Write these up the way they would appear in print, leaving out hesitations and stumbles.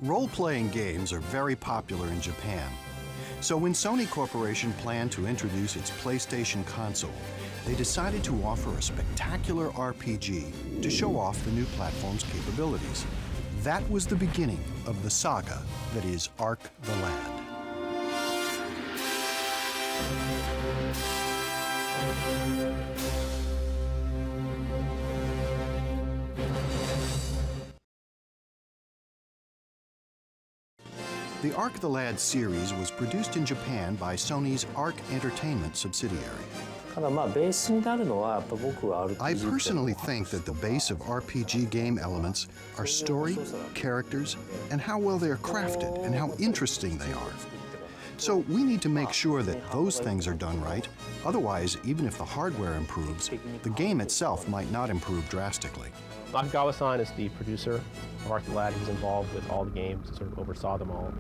Role-playing games are very popular in Japan. So when Sony Corporation planned to introduce its PlayStation console, they decided to offer a spectacular RPG to show off the new platform's capabilities. That was the beginning of the saga that is Ark the Lad. The Ark the Lad series was produced in Japan by Sony's Ark Entertainment subsidiary. I personally think that the base of RPG game elements are story, characters, and how well they are crafted and how interesting they are. So we need to make sure that those things are done right. Otherwise, even if the hardware improves, the game itself might not improve drastically. Nakagawa-san is the producer of Ark the Lad. He was involved with all the games, sort of oversaw them all.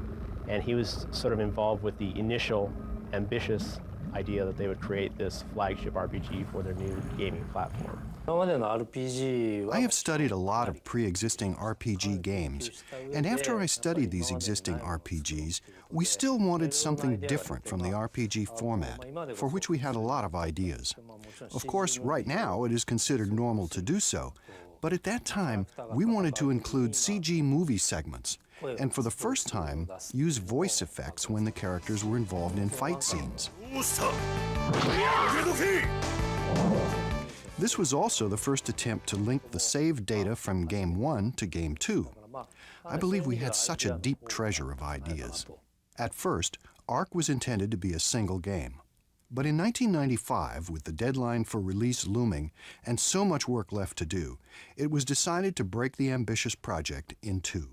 And he was sort of involved with the initial ambitious idea that they would create this flagship RPG for their new gaming platform. I have studied a lot of pre-existing RPG games, and after I studied these existing RPGs, we still wanted something different from the RPG format, for which we had a lot of ideas. Of course, right now it is considered normal to do so, but at that time we wanted to include CG movie segments, and for the first time use voice effects when the characters were involved in fight scenes. This was also the first attempt to link the saved data from Game 1 to Game 2. I believe we had such a deep treasure of ideas. At first, Ark was intended to be a single game. But in 1995, with the deadline for release looming and so much work left to do, it was decided to break the ambitious project in two.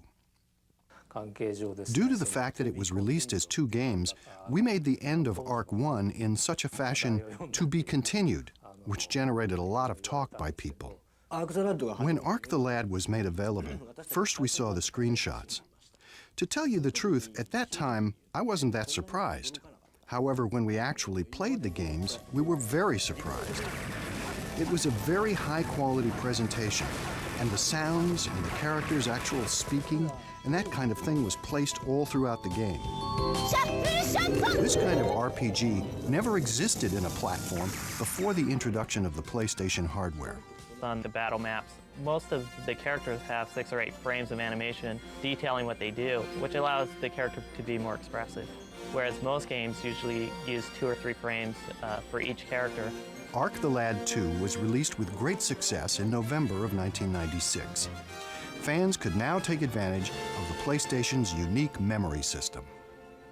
Due to the fact that it was released as two games, we made the end of Ark 1 in such a fashion to be continued, which generated a lot of talk by people. When Ark the Lad was made available, first we saw the screenshots. To tell you the truth, at that time, I wasn't that surprised. However, when we actually played the games, we were very surprised. It was a very high-quality presentation, and the sounds and the characters' actual speaking and that kind of thing was placed all throughout the game. This kind of RPG never existed in a platform before the introduction of the PlayStation hardware. On the battle maps, most of the characters have 6 or 8 frames of animation detailing what they do, which allows the character to be more expressive. Whereas most games usually use 2 or 3 frames for each character. Ark the Lad 2 was released with great success in November of 1996. Fans could now take advantage of the PlayStation's unique memory system.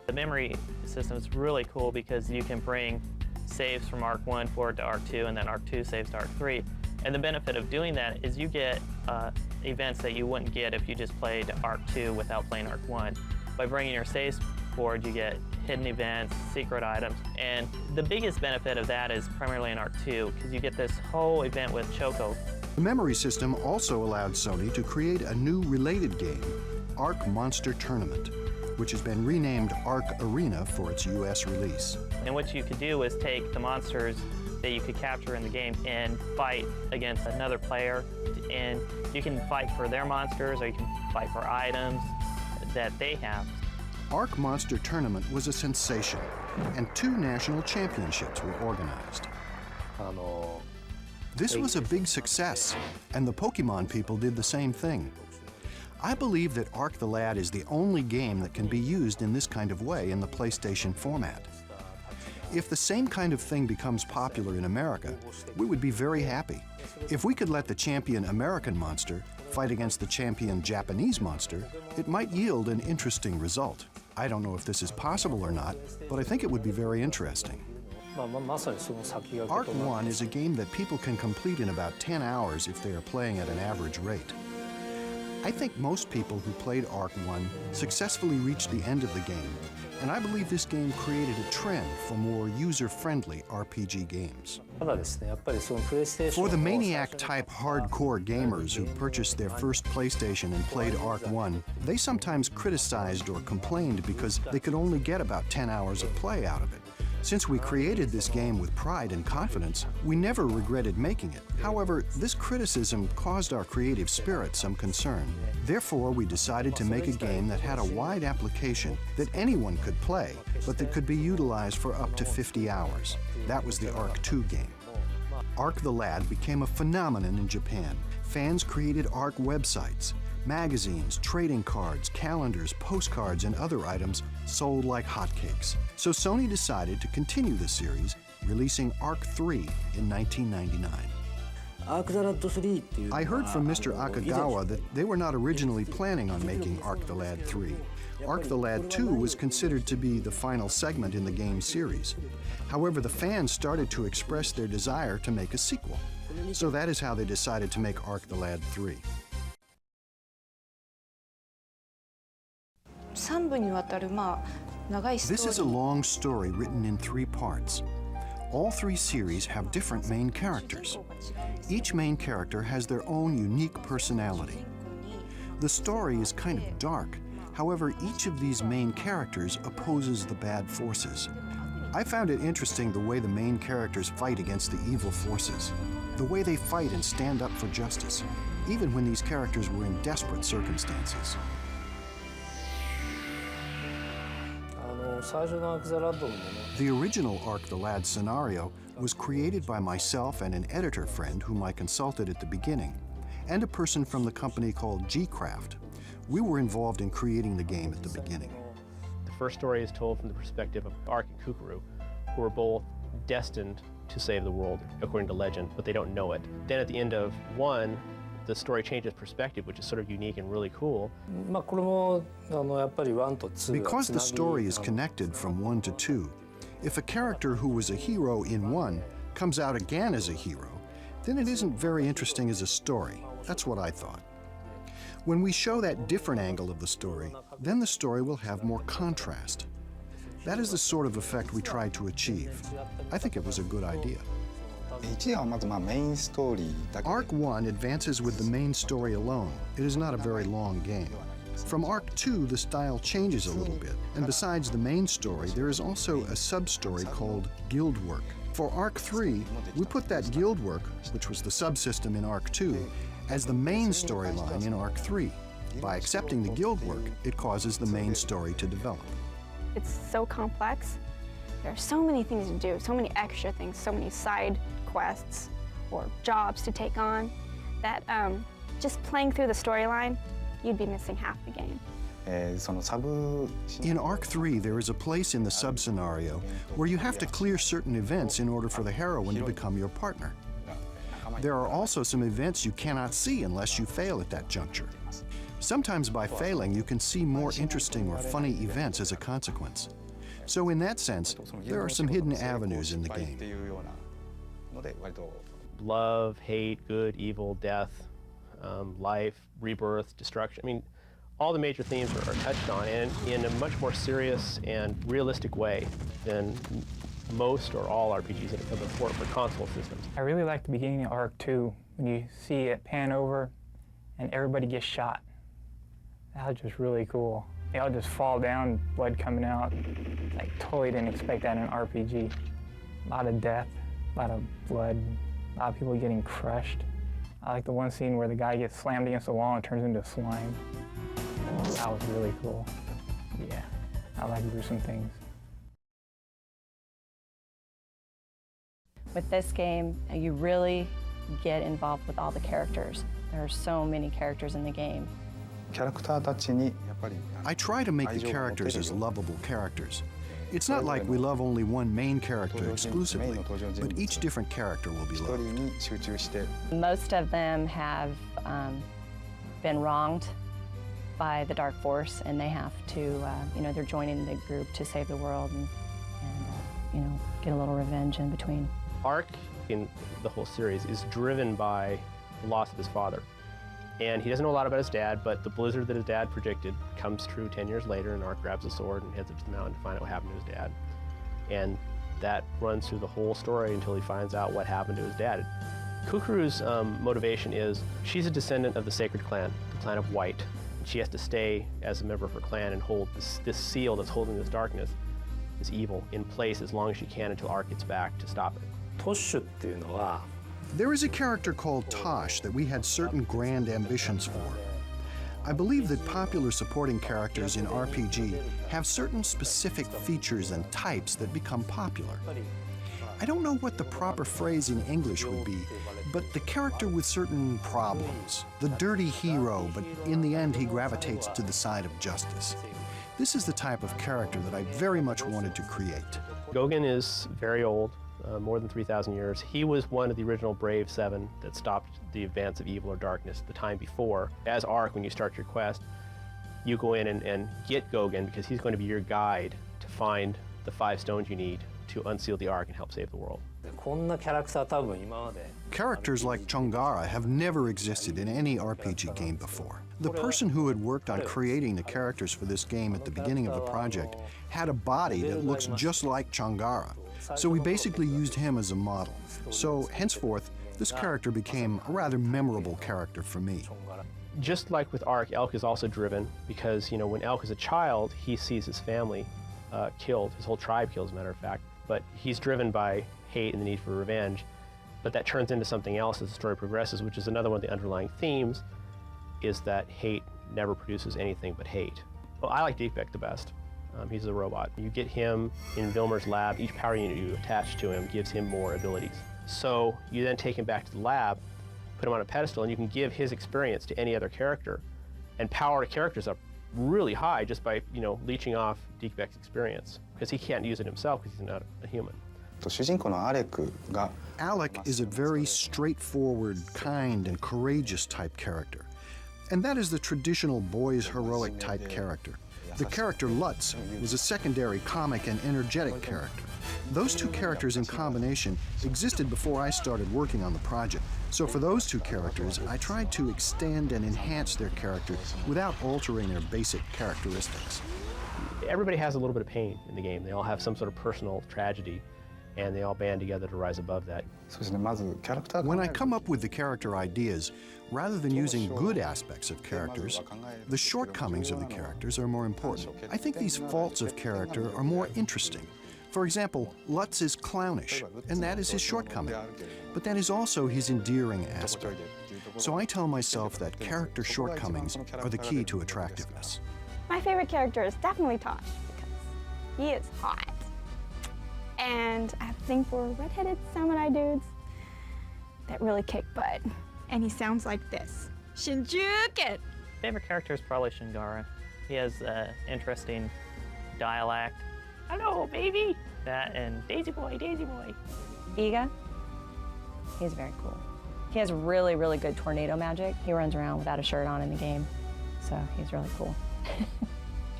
The memory system is really cool because you can bring saves from Ark 1 forward to Ark 2 and then Ark 2 saves to Ark 3. And the benefit of doing that is you get events that you wouldn't get if you just played Ark 2 without playing Ark 1. By bringing your saves forward, you get hidden events, secret items, and the biggest benefit of that is primarily in Ark 2 because you get this whole event with Choco. The memory system also allowed Sony to create a new related game, Ark Monster Tournament, which has been renamed Ark Arena for its US release. And what you could do is take the monsters that you could capture in the game and fight against another player, and you can fight for their monsters or you can fight for items that they have. Ark Monster Tournament was a sensation, and 2 national championships were organized. This was a big success, and the Pokemon people did the same thing. I believe that Ark the Lad is the only game that can be used in this kind of way in the PlayStation format. If the same kind of thing becomes popular in America, we would be very happy. If we could let the champion American monster fight against the champion Japanese monster, it might yield an interesting result. I don't know if this is possible or not, but I think it would be very interesting. Ark 1 is a game that people can complete in about 10 hours if they are playing at an average rate. I think most people who played Ark 1 successfully reached the end of the game, and I believe this game created a trend for more user-friendly RPG games. For the maniac-type hardcore gamers who purchased their first PlayStation and played Ark 1, they sometimes criticized or complained because they could only get about 10 hours of play out of it. Since we created this game with pride and confidence, we never regretted making it. However, this criticism caused our creative spirit some concern. Therefore, we decided to make a game that had a wide application that anyone could play, but that could be utilized for up to 50 hours. That was the Arc 2 game. Arc the Lad became a phenomenon in Japan. Fans created Arc websites. Magazines, trading cards, calendars, postcards, and other items sold like hotcakes. So Sony decided to continue the series, releasing Arc 3 in 1999. I heard from Mr. Akagawa that they were not originally planning on making Arc the Lad 3. Arc the Lad 2 was considered to be the final segment in the game series. However, the fans started to express their desire to make a sequel. So that is how they decided to make Arc the Lad 3. This is a long story written in 3 parts. All 3 series have different main characters. Each main character has their own unique personality. The story is kind of dark. However, each of these main characters opposes the bad forces. I found it interesting the way the main characters fight against the evil forces, the way they fight and stand up for justice, even when these characters were in desperate circumstances. The original Arc the Lad scenario was created by myself and an editor friend whom I consulted at the beginning, and a person from the company called G-Craft. We were involved in creating the game at the beginning. The first story is told from the perspective of Arc and Kukuru, who are both destined to save the world, according to legend, but they don't know it. Then at the end of 1, the story changes perspective, which is sort of unique and really cool. Because the story is connected from 1 to 2, if a character who was a hero in 1 comes out again as a hero, then it isn't very interesting as a story. That's what I thought. When we show that different angle of the story, then the story will have more contrast. That is the sort of effect we tried to achieve. I think it was a good idea. Arc 1 advances with the main story alone. It is not a very long game. From Arc 2, the style changes a little bit, and besides the main story, there is also a sub-story called Guild Work. For Arc 3, we put that Guild Work, which was the subsystem in Arc 2, as the main storyline in Arc 3. By accepting the Guild Work, it causes the main story to develop. It's so complex. There are so many things to do, so many extra things, so many side quests or jobs to take on, that just playing through the storyline, you'd be missing half the game. In Arc 3, there is a place in the sub-scenario where you have to clear certain events in order for the heroine to become your partner. There are also some events you cannot see unless you fail at that juncture. Sometimes by failing, you can see more interesting or funny events as a consequence. So in that sense, there are some hidden avenues in the game. Love, hate, good, evil, death, life, rebirth, destruction. I mean, all the major themes are touched on, and in a much more serious and realistic way than most or all RPGs that have come before for console systems. I really like the beginning of Arc 2, when you see it pan over and everybody gets shot. That was just really cool. They all just fall down, blood coming out. Like, totally didn't expect that in an RPG. A lot of death, a lot of blood, a lot of people getting crushed. I like the one scene where the guy gets slammed against the wall and turns into slime. That was really cool. Yeah, I like gruesome things. With this game, you really get involved with all the characters. There are so many characters in the game. I try to make the characters as lovable characters. It's not like we love only one main character exclusively, but each different character will be loved. Most of them have been wronged by the Dark Force, and they have to, they're joining the group to save the world and get a little revenge in between. Arc, in the whole series, is driven by the loss of his father. And he doesn't know a lot about his dad, but the blizzard that his dad predicted comes true 10 years later, and Arc grabs a sword and heads up to the mountain to find out what happened to his dad. And that runs through the whole story until he finds out what happened to his dad. Kukuru's motivation is she's a descendant of the Sacred Clan, the Clan of White. And she has to stay as a member of her clan and hold this seal that's holding this darkness. this evil in place as long as she can until Ark gets back to stop it. トッシュっていうのは There is a character called Tosh that we had certain grand ambitions for. I believe that popular supporting characters in RPG have certain specific features and types that become popular. I don't know what the proper phrase in English would be, but the character with certain problems, the dirty hero, but in the end he gravitates to the side of justice. This is the type of character that I very much wanted to create. Gogen is very old, more than 3,000 years. He was one of the original Brave Seven that stopped the advance of evil or darkness the time before. As Ark, when you start your quest, you go in and get Gogen because he's going to be your guide to find the 5 stones you need to unseal the Ark and help save the world. こんなキャラクター多分今まで Characters like Chongara have never existed in any RPG game before. The person who had worked on creating the characters for this game at the beginning of the project had a body that looks just like Chongara. So we basically used him as a model. So henceforth, this character became a rather memorable character for me. Just like with Ark, Elk is also driven because, you know, when Elk is a child, he sees his family killed, his whole tribe killed, as a matter of fact. But he's driven by hate and the need for revenge. But that turns into something else as the story progresses, which is another one of the underlying themes, is that hate never produces anything but hate. Well, I like Deepbeck the best. He's a robot. You get him in Vilmer's lab, each power unit you attach to him gives him more abilities. So you then take him back to the lab, put him on a pedestal, and you can give his experience to any other character and power the characters up really high just by, you know, leeching off Deepbeck's experience, because he can't use it himself because he's not a human. Alec is a very straightforward, kind, and courageous type character. And that is the traditional boys' heroic type character. The character Lutz was a secondary comic and energetic character. Those two characters in combination existed before I started working on the project. So for those two characters, I tried to extend and enhance their character without altering their basic characteristics. Everybody has a little bit of pain in the game. They all have some sort of personal tragedy, and they all band together to rise above that. When I come up with the character ideas, rather than using good aspects of characters, the shortcomings of the characters are more important. I think these faults of character are more interesting. For example, Lutz is clownish, and that is his shortcoming. But that is also his endearing aspect. So I tell myself that character shortcomings are the key to attractiveness. My favorite character is definitely Tosh because he is hot. And I have a thing for redheaded samurai dudes that really kick butt. And he sounds like this. Shinjuken! Favorite character is probably Shingara. He has interesting dialect. Hello, baby! That and Daisy Boy, Daisy Boy. Iga, he's very cool. He has really, really good tornado magic. He runs around without a shirt on in the game, so he's really cool.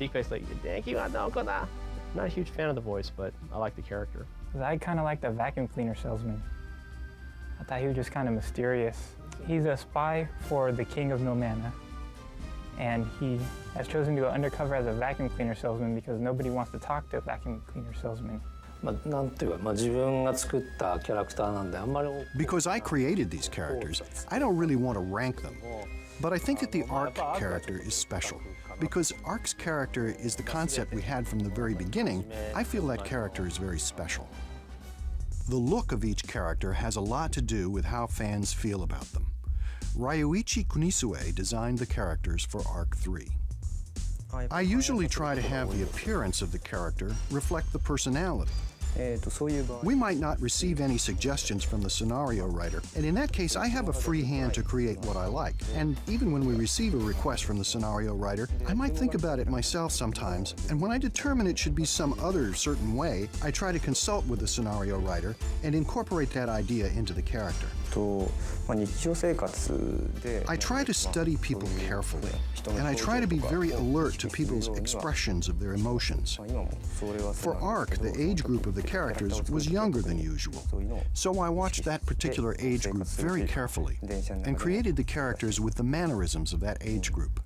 Deepbeck's like, thank you, Anokona. Not a huge fan of the voice, but I like the character. I kind of like the vacuum cleaner salesman. I thought he was just kind of mysterious. He's a spy for the King of No Mana, and he has chosen to go undercover as a vacuum cleaner salesman because nobody wants to talk to a vacuum cleaner salesman. Because I created these characters, I don't really want to rank them. But I think that the Ark character is special. Because Ark's character is the concept we had from the very beginning, I feel that character is very special. The look of each character has a lot to do with how fans feel about them. Ryuichi Kunisue designed the characters for Ark 3. I usually try to have the appearance of the character reflect the personality. We might not receive any suggestions from the scenario writer, and in that case I have a free hand to create what I like. And even when we receive a request from the scenario writer, I might think about it myself sometimes, and when I determine it should be some other certain way, I try to consult with the scenario writer and incorporate that idea into the character. I try to study people carefully, and I try to be very alert to people's expressions of their emotions. For Ark, the age group of the characters was younger than usual, so I watched that particular age group very carefully and created the characters with the mannerisms of that age group.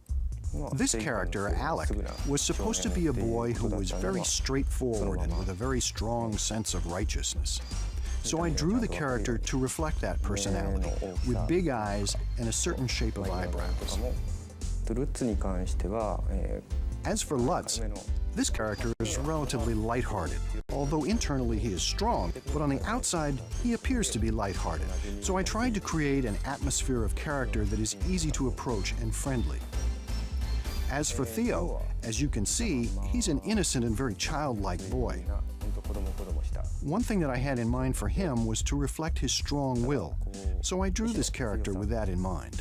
This character, Alec, was supposed to be a boy who was very straightforward and with a very strong sense of righteousness. So I drew the character to reflect that personality, with big eyes and a certain shape of eyebrows. As for Lutz, this character is relatively lighthearted, although internally he is strong, but on the outside he appears to be lighthearted. So I tried to create an atmosphere of character that is easy to approach and friendly. As for Theo, as you can see, he's an innocent and very childlike boy. One thing that I had in mind for him was to reflect his strong will, so I drew this character with that in mind.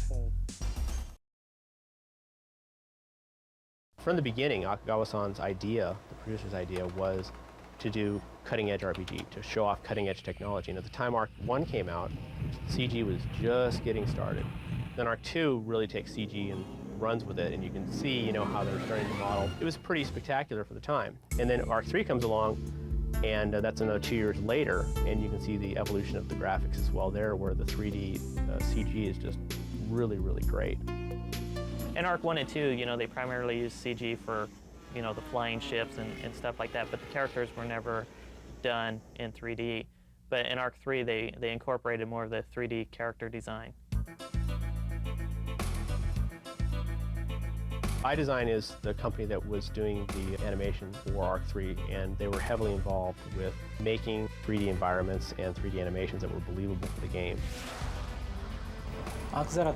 From the beginning, Akagawa-san's idea, the producer's idea, was to do cutting-edge RPG, to show off cutting-edge technology. And at the time Arc 1 came out, CG was just getting started. Then Arc 2 really takes CG and runs with it, and you can see, how they're starting to model. It was pretty spectacular for the time. And then Arc 3 comes along, and that's another 2 years later, and you can see the evolution of the graphics as well there, where the 3D CG is just really, really great. In Arc 1 and 2, they primarily used CG for, the flying ships and stuff like that, but the characters were never done in 3D. But in Arc 3, they incorporated more of the 3D character design. iDesign is the company that was doing the animation for Arc 3, and they were heavily involved with making 3D environments and 3D animations that were believable for the game. At the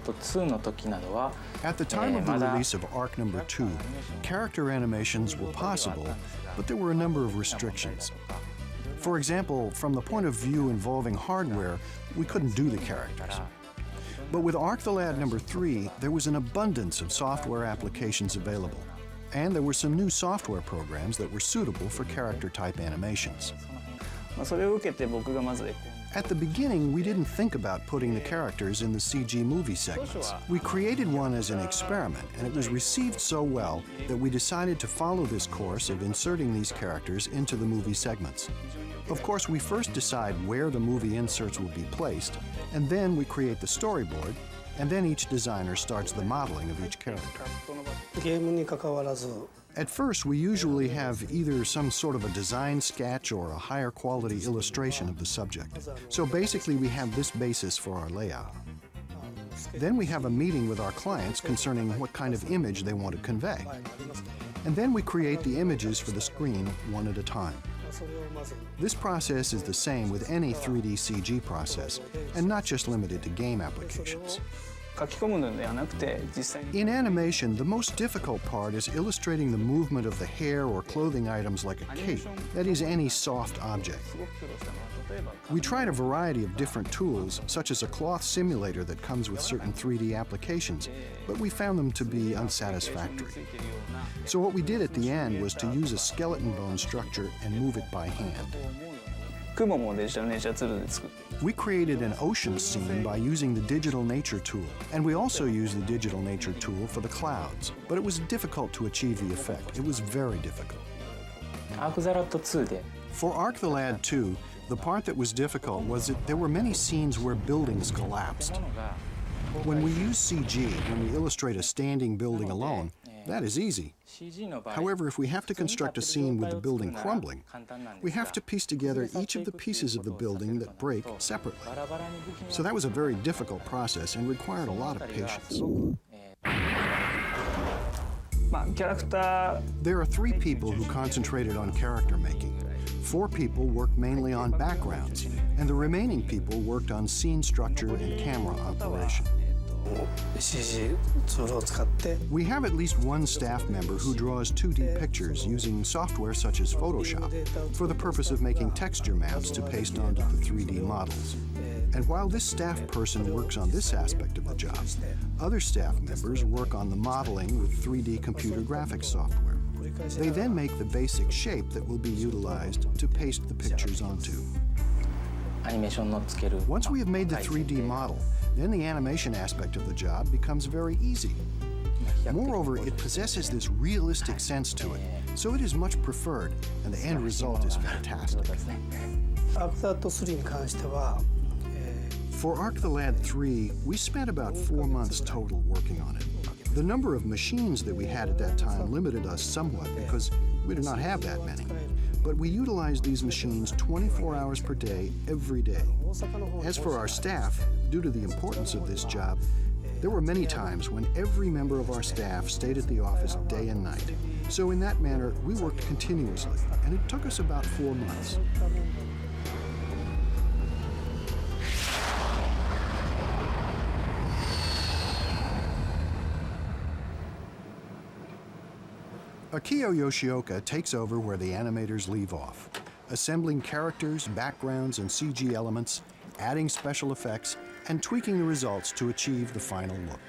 time of the release of Arc number 2, character animations were possible, but there were a number of restrictions. For example, from the point of view involving hardware, we couldn't do the characters. But with Arc the Lad number 3, there was an abundance of software applications available, and there were some new software programs that were suitable for character-type animations. At the beginning, we didn't think about putting the characters in the CG movie segments. We created one as an experiment, and it was received so well that we decided to follow this course of inserting these characters into the movie segments. Of course, we first decide where the movie inserts will be placed, and then we create the storyboard, and then each designer starts the modeling of each character. At first, we usually have either some sort of a design sketch or a higher quality illustration of the subject. So basically, we have this basis for our layout. Then we have a meeting with our clients concerning what kind of image they want to convey. And then we create the images for the screen one at a time. This process is the same with any 3D CG process, and not just limited to game applications. In animation, the most difficult part is illustrating the movement of the hair or clothing items like a cape, that is, any soft object. We tried a variety of different tools, such as a cloth simulator that comes with certain 3D applications, but we found them to be unsatisfactory. So what we did at the end was to use a skeleton bone structure and move it by hand. We created an ocean scene by using the digital nature tool, and we also used the digital nature tool for the clouds, but it was difficult to achieve the effect. It was very difficult. For Arc the Lad 2, the part that was difficult was that there were many scenes where buildings collapsed. When we use CG, when we illustrate a standing building alone, that is easy. However, if we have to construct a scene with the building crumbling, we have to piece together each of the pieces of the building that break separately. So that was a very difficult process and required a lot of patience. There are 3 people who concentrated on character making. 4 people worked mainly on backgrounds, and the remaining people worked on scene structure and camera operation. We have at least one staff member who draws 2D pictures using software such as Photoshop for the purpose of making texture maps to paste onto the 3D models. And while this staff person works on this aspect of the job, other staff members work on the modeling with 3D computer graphics software. They then make the basic shape that will be utilized to paste the pictures onto. Once we have made the 3D model, then the animation aspect of the job becomes very easy. Moreover, it possesses this realistic sense to it, so it is much preferred, and the end result is fantastic. For Arc the Lad 3, we spent about 4 months total working on it. The number of machines that we had at that time limited us somewhat because we did not have that many. But we utilized these machines 24 hours per day, every day. As for our staff, due to the importance of this job, There were many times when every member of our staff stayed at the office day and night. So in that manner, we worked continuously, and it took us about 4 months. Akio Yoshioka takes over where the animators leave off, assembling characters, backgrounds, and CG elements, adding special effects, and tweaking the results to achieve the final look.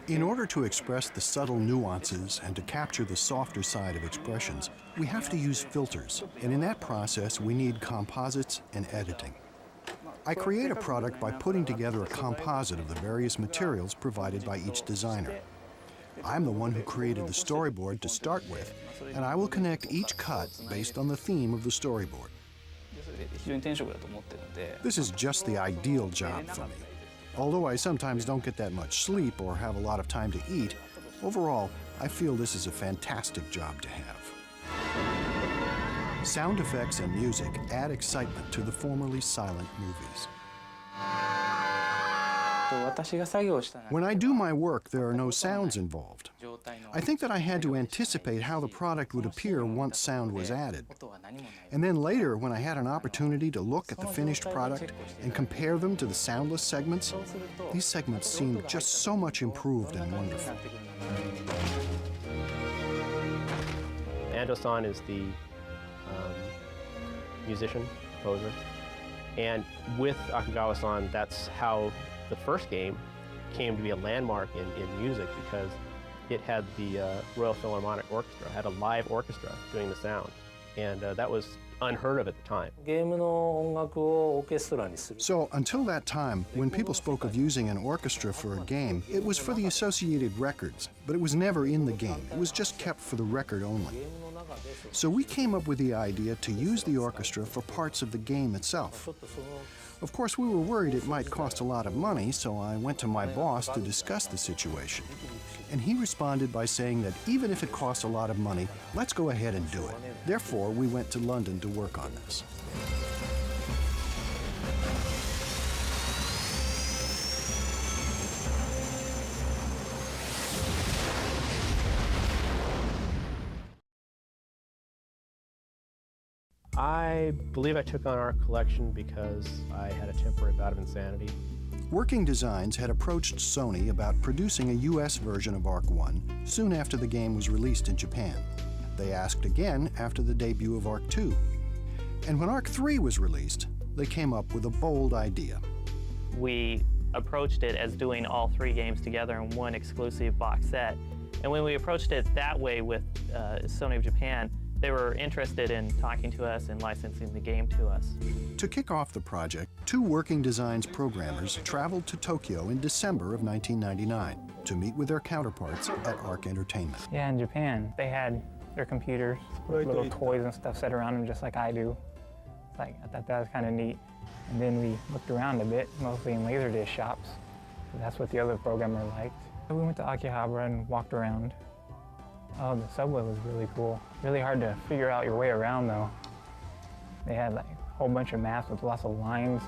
In order to express the subtle nuances and to capture the softer side of expressions, we have to use filters, and in that process we need composites and editing. I create a product by putting together a composite of the various materials provided by each designer. I'm the one who created the storyboard to start with, and I will connect each cut based on the theme of the storyboard. This is just the ideal job for me. Although I sometimes don't get that much sleep or have a lot of time to eat, overall, I feel this is a fantastic job to have. Sound effects and music add excitement to the formerly silent movies. When I do my work, there are no sounds involved. I think that I had to anticipate how the product would appear once sound was added. And then later, when I had an opportunity to look at the finished product and compare them to the soundless segments, these segments seemed just so much improved and wonderful. Ando-san is the musician, composer, and with Akagawa-san, that's how the first game came to be a landmark in music, because it had the Royal Philharmonic Orchestra, had a live orchestra doing the sound, and that was unheard of at the time. So until that time, when people spoke of using an orchestra for a game, it was for the associated records, but it was never in the game. It was just kept for the record only. So we came up with the idea to use the orchestra for parts of the game itself. Of course, we were worried it might cost a lot of money, so I went to my boss to discuss the situation. And he responded by saying that even if it costs a lot of money, let's go ahead and do it. Therefore, we went to London to work on this. I believe I took on Art Collection because I had a temporary bout of insanity. Working Designs had approached Sony about producing a US version of Arc 1 soon after the game was released in Japan. They asked again after the debut of Arc 2. And when Arc 3 was released, they came up with a bold idea. We approached it as doing all 3 games together in one exclusive box set. And when we approached it that way with Sony of Japan, they were interested in talking to us and licensing the game to us. To kick off the project, 2 Working Designs programmers traveled to Tokyo in December of 1999 to meet with their counterparts at Arc Entertainment. Yeah, in Japan, they had their computers with little toys and stuff set around them just like I do. I thought that was kind of neat. And then we looked around a bit, mostly in Laserdisc shops. That's what the other programmer liked. So we went to Akihabara and walked around. Oh, the subway was really cool. Really hard to figure out your way around, though. They had like a whole bunch of maps with lots of lines.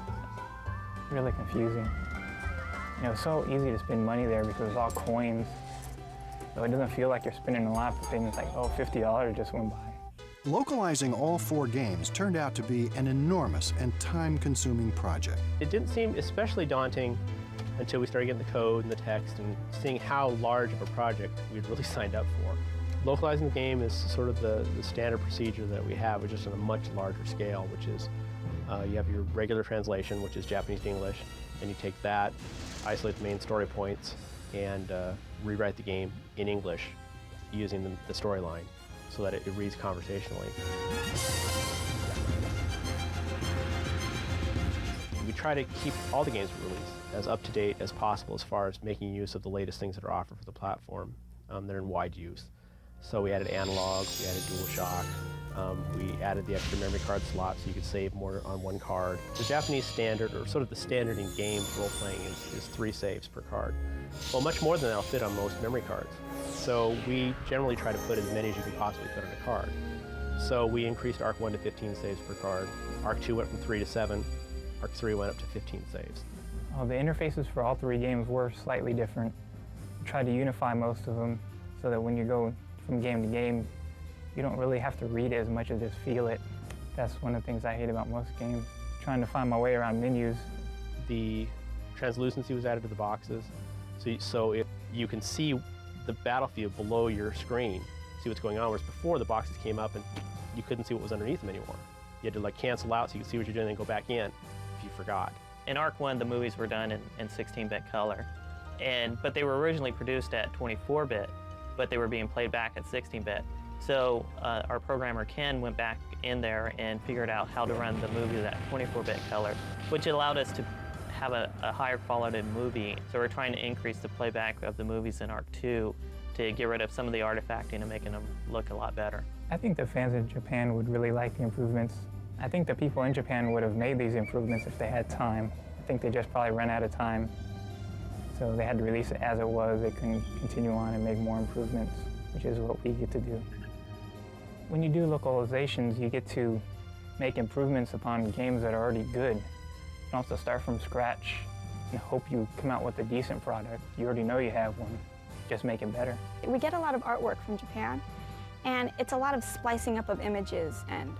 Really confusing. And it was so easy to spend money there because it was all coins. So it doesn't feel like you're spending a lot, but then it's like, oh, $50 just went by. Localizing all 4 games turned out to be an enormous and time-consuming project. It didn't seem especially daunting until we started getting the code and the text and seeing how large of a project we'd really signed up for. Localizing the game is sort of the standard procedure that we have, but just on a much larger scale, which is you have your regular translation, which is Japanese to English, and you take that, isolate the main story points, and rewrite the game in English using the storyline so that it reads conversationally. We try to keep all the games we release as up-to-date as possible as far as making use of the latest things that are offered for the platform. They're in wide use. So we added analog, we added DualShock, we added the extra memory card slot so you could save more on one card. The Japanese standard, or sort of the standard in games role-playing, is 3 saves per card. Well, much more than that'll fit on most memory cards. So we generally try to put as many as you can possibly fit on a card. So we increased Arc 1 to 15 saves per card. Arc 2 went from 3 to 7. Arc 3 went up to 15 saves. The interfaces for all three games were slightly different. We tried to unify most of them so that when you go from game to game, you don't really have to read it as much as just feel it. That's one of the things I hate about most games, trying to find my way around menus. The translucency was added to the boxes, so you can see the battlefield below your screen, see what's going on, whereas before the boxes came up and you couldn't see what was underneath them anymore. You had to like cancel out so you could see what you're doing and go back in if you forgot. In Arc 1, the movies were done in 16-bit color, but they were originally produced at 24-bit, but they were being played back at 16-bit. So our programmer Ken went back in there and figured out how to run the movies at 24-bit color, which allowed us to have a higher quality movie. So we're trying to increase the playback of the movies in Arc 2 to get rid of some of the artifacting and making them look a lot better. I think the fans in Japan would really like the improvements. I think the people in Japan would have made these improvements if they had time. I think they just probably ran out of time. So they had to release it as it was. They couldn't continue on and make more improvements, which is what we get to do. When you do localizations, you get to make improvements upon games that are already good. You don't have to start from scratch and hope you come out with a decent product. You already know you have one. Just make it better. We get a lot of artwork from Japan, and it's a lot of splicing up of images and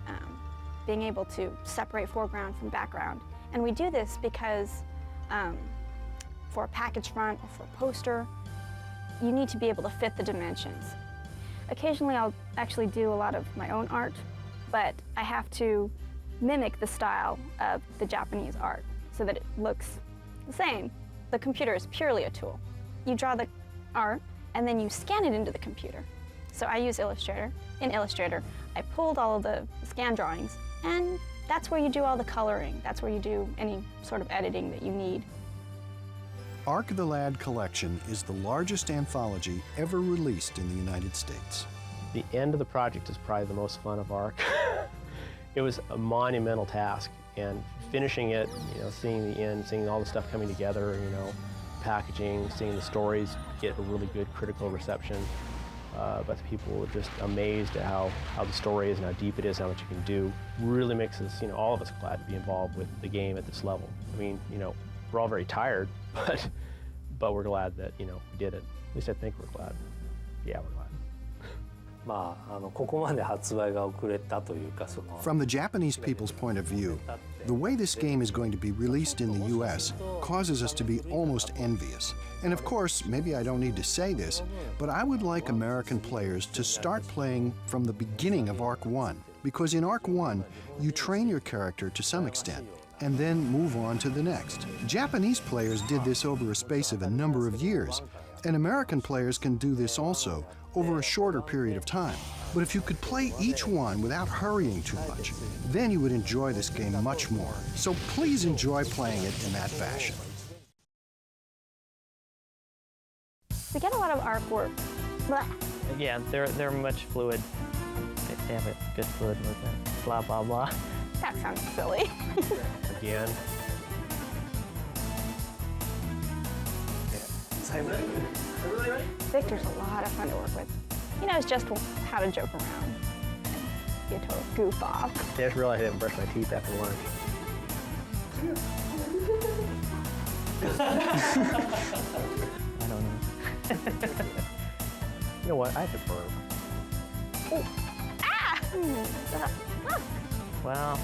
being able to separate foreground from background. And we do this because for a package front or for a poster, you need to be able to fit the dimensions. Occasionally I'll actually do a lot of my own art, but I have to mimic the style of the Japanese art so that it looks the same. The computer is purely a tool. You draw the art and then you scan it into the computer. So I use Illustrator. In Illustrator, I pulled all of the scan drawings, and that's where you do all the coloring. That's where you do any sort of editing that you need. Arc the Lad Collection is the largest anthology ever released in the United States. The end of the project is probably the most fun of Arc. It was a monumental task, and finishing it, seeing the end, seeing all the stuff coming together, packaging, seeing the stories get a really good critical reception. But the people were just amazed at how the story is and how deep it is, how much you can do. Really makes us, all of us glad to be involved with the game at this level. I mean, we're all very tired, but we're glad that, we did it. At least I think we're glad. Yeah, we're glad. From the Japanese people's point of view, the way this game is going to be released in the US causes us to be almost envious. And of course, maybe I don't need to say this, but I would like American players to start playing from the beginning of Arc 1, because in Arc 1, you train your character to some extent, and then move on to the next. Japanese players did this over a space of a number of years, and American players can do this also over a shorter period of time. But if you could play each one without hurrying too much, then you would enjoy this game much more. So please enjoy playing it in that fashion. We get a lot of artwork. Blah. Yeah, they're much fluid. They have a good fluid movement. Blah, blah, blah. That sounds silly. Again. Victor's a lot of fun to work with. He knows just how to joke around. Be a total goof off. I just realized I didn't brush my teeth after lunch. I don't know. You know what? I have to burp. Oh. Ah! Well,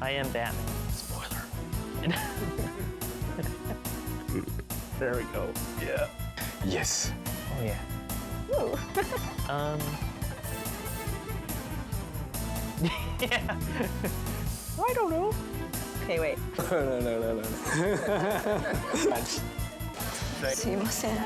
I am Batman. Spoiler. There we go. Yeah. Yes. Oh, yeah. Ooh. Yeah. I don't know. Okay, wait. No. すいません。